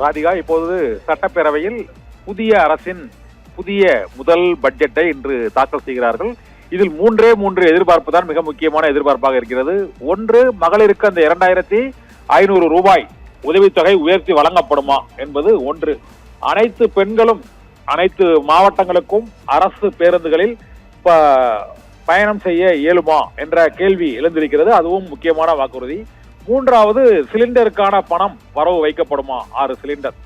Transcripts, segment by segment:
ராதிகா, இப்போது சட்டப்பேரவையில் புதிய அரசின் புதிய முதல் பட்ஜெட்டை இன்று தாக்கல் செய்கிறார்கள். இதில் மூன்று எதிர்பார்ப்பு தான் மிக முக்கியமான எதிர்பார்ப்பாக இருக்கிறது. ஒன்று, மகளிருக்கு அந்த 2500 ரூபாய் உதவித்தொகை உயர்த்தி வழங்கப்படுமா என்பது ஒன்று. அனைத்து பெண்களும் அனைத்து மாவட்டங்களுக்கும் அரசு பேருந்துகளில் பயணம் செய்ய இயலுமா என்ற கேள்வி எழுந்திருக்கிறது. அதுவும் முக்கியமான வாக்குறுதி. மூன்றாவது, சிலிண்டருக்கான பணம் வரவு வைக்கப்படுமா, 6 சிலிண்டர்.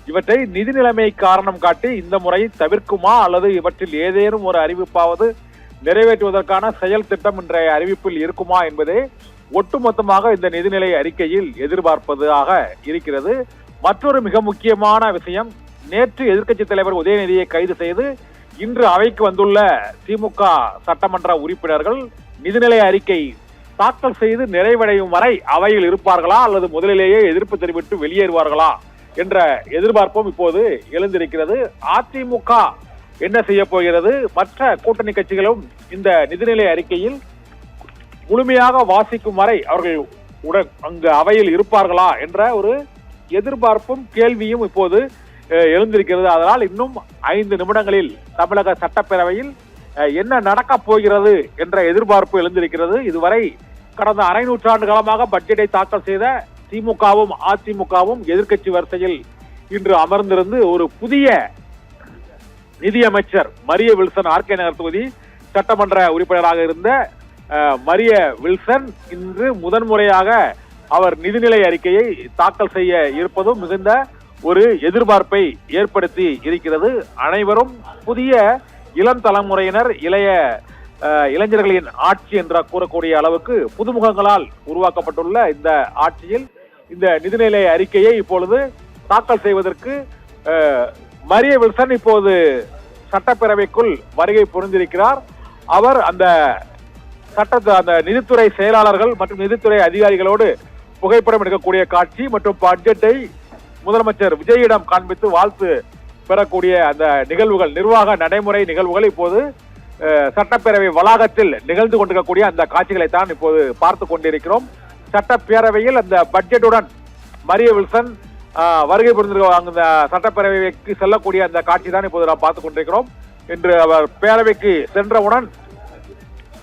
இவற்றை நிதி நிலைமை காரணம் காட்டி இந்த முறை தவிர்க்குமா அல்லது இவற்றில் ஏதேனும் ஒரு அறிவிப்பாவது நிறைவேற்றுவதற்கான செயல் திட்டம் இன்றைய அறிவிப்பில் இருக்குமா என்பதே ஒட்டுமொத்தமாக இந்த நிதிநிலை அறிக்கையில் எதிர்பார்ப்பதாக இருக்கிறது. மற்றொரு மிக முக்கியமான விஷயம், நேற்று எதிர்க்கட்சி தலைவர் உதயநிதியை கைது செய்து இன்று அவைக்கு வந்துள்ள திமுக சட்டமன்ற உறுப்பினர்கள் நிதிநிலை அறிக்கை தாக்கல் செய்து நிறைவடையும் வரை அவையில் இருப்பார்களா அல்லது முதலிலேயே எதிர்ப்பு தெரிவித்து வெளியேறுவார்களா என்ற எதிர்பார்ப்பும் இப்போது எழுந்திருக்கிறது. அதிமுக என்ன செய்ய போகிறது? மற்ற கூட்டணி கட்சிகளும் இந்த நிதிநிலை அறிக்கையில் முழுமையாக வாசிக்கும் வரை அவர்கள் அங்கு அவையில் இருப்பார்களா என்ற ஒரு எதிர்பார்ப்பும் கேள்வியும் இப்போது எழுந்திருக்கிறது. அதனால் இன்னும் 5 நிமிடங்களில் தமிழக சட்டப்பேரவையில் என்ன நடக்கப் போகிறது என்ற எதிர்பார்ப்பு எழுந்திருக்கிறது. இதுவரை கடந்த அரை நூற்றாண்டு காலமாக பட்ஜெட்டை தாக்கல் செய்த திமுகவும் அதிமுகவும் எதிர்க்கட்சி வரிசையில் இன்று அமர்ந்திருந்து ஒரு புதிய நிதியமைச்சர் மரிய வில்சன், ஆர்கே நகர் தொகுதி சட்டமன்ற உறுப்பினராக இருந்த மரிய வில்சன் இன்று முதன்முறையாக அவர் நிதிநிலை அறிக்கையை தாக்கல் செய்ய இருப்பதும் மிகுந்த ஒரு எதிர்பார்ப்பை ஏற்படுத்தி இருக்கிறது. அனைவரும் புதிய இளம் தலைமுறையினர், இளைஞர்களின் ஆட்சி என்ற கூறக்கூடிய அளவுக்கு புதுமுகங்களால் உருவாக்கப்பட்டுள்ள இந்த ஆட்சியில் இந்த நிதிநிலை அறிக்கையை இப்பொழுது தாக்கல் செய்வதற்கு மரிய வில்சன் இப்போது சட்டப்பேரவைக்குள் வருகை புரிந்திருக்கிறார். அவர் அந்த நிதித்துறை செயலாளர்கள் மற்றும் நிதித்துறை அதிகாரிகளோடு புகைப்படம் எடுக்கக்கூடிய காட்சி மற்றும் பட்ஜெட்டை முதலமைச்சர் விஜயிடம் காண்பித்து வாழ்த்து பெறக்கூடிய அந்த நிகழ்வுகள், நிர்வாக நடைமுறை நிகழ்வுகள் இப்போது சட்டப்பேரவை வளாகத்தில் நிகழ்ந்து கொண்டிருக்கக்கூடிய அந்த காட்சிகளை தான் இப்போது பார்த்து கொண்டிருக்கிறோம். சட்டப்பேரவையில் அந்த பட்ஜெட்டுடன் மரிய வில்சன் வருகை புரிந்திருக்க அந்த சட்டப்பேரவைக்கு செல்லக்கூடிய அந்த காட்சி தான் இப்போது நாம் பார்த்துக் கொண்டிருக்கிறோம். இன்று அவர் பேரவைக்கு சென்றவுடன்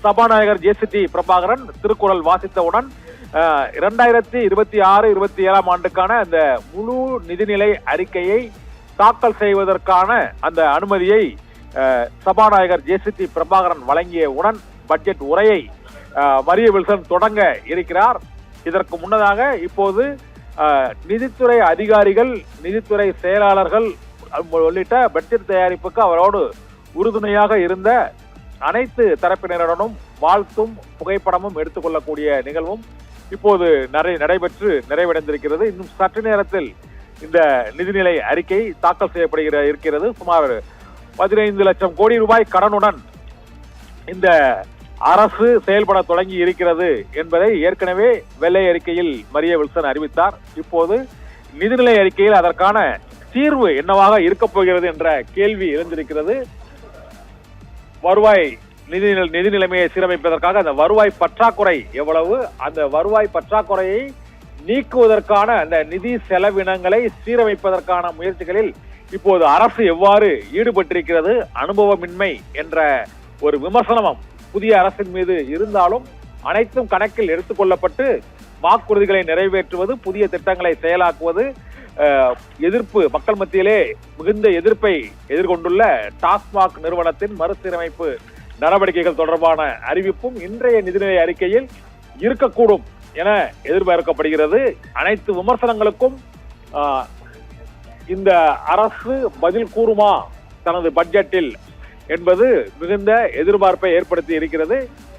சபாநாயகர் ஜே.சி.டி. பிரபாகரன் திருக்குறள் வாசித்தவுடன் 2026-27 ஆண்டுக்கான அந்த முழு நிதிநிலை அறிக்கையை தாக்கல் செய்வதற்கான அந்த அனுமதியை சபாநாயகர் ஜே.சி.டி. பிரபாகரன் வழங்கியவுடன் பட்ஜெட் உரையை மரிய வில்சன் தொடங்க இருக்கிறார். இதற்கு முன்னதாக இப்போது நிதித்துறை அதிகாரிகள், நிதித்துறை செயலாளர்கள் உள்ளிட்ட பட்ஜெட் தயாரிப்புக்கு அவரோடு உறுதுணையாக இருந்த அனைத்து தரப்பினருடனும் வாழ்த்தும் புகைப்படமும் எடுத்துக்கொள்ளக்கூடிய நிகழ்வும் இப்போது நடைபெற்று நிறைவடைந்திருக்கிறது. இன்னும் சற்று நேரத்தில் இந்த நிதிநிலை அறிக்கை தாக்கல் இருக்கிறது. சுமார் 15 லட்சம் கோடி ரூபாய் கடனுடன் இந்த அரசு செயல்பட தொடங்கி இருக்கிறது என்பதை ஏற்கனவே வெள்ளை அறிக்கையில் மரிய வில்சன் அறிவித்தார். இப்போது நிதிநிலை அறிக்கையில் அதற்கான தீர்வு என்னவாக இருக்கப் போகிறது என்ற கேள்வி எழுந்திருக்கிறது. வருவாய் நிதி நிலைமையை சீரமைப்பதற்காக அந்த வருவாய் பற்றாக்குறை எவ்வளவு, அந்த வருவாய் பற்றாக்குறையை நீக்குவதற்கான அந்த நிதி செலவினங்களை சீரமைப்பதற்கான முயற்சிகளில் இப்போது அரசு எவ்வாறு ஈடுபட்டிருக்கிறது, அனுபவமின்மை என்ற ஒரு விமர்சனமும் புதிய அரசின் மீது இருந்தாலும் அனைத்தும் கணக்கில் எடுத்துக்கொள்ளப்பட்டு வாக்குறுதிகளை நிறைவேற்றுவது, புதிய திட்டங்களை செயலாக்குவது, எதிர்ப்பு மக்கள் மத்தியிலே மிகுந்த எதிர்ப்பை எதிர்கொண்டுள்ள டாஸ்மாக் நிறுவனத்தின் மறுசீரமைப்பு நடவடிக்கைகள் தொடர்பான அறிவிப்பும் இன்றைய நிதிநிலை அறிக்கையில் இருக்கக்கூடும் என எதிர்பார்க்கப்படுகிறது. அனைத்து விமர்சனங்களுக்கும் இந்த அரசு பதில் கூறுமா தனது பட்ஜெட்டில் என்பது மிகுந்த எதிர்பார்ப்பை ஏற்படுத்தி இருக்கிறது.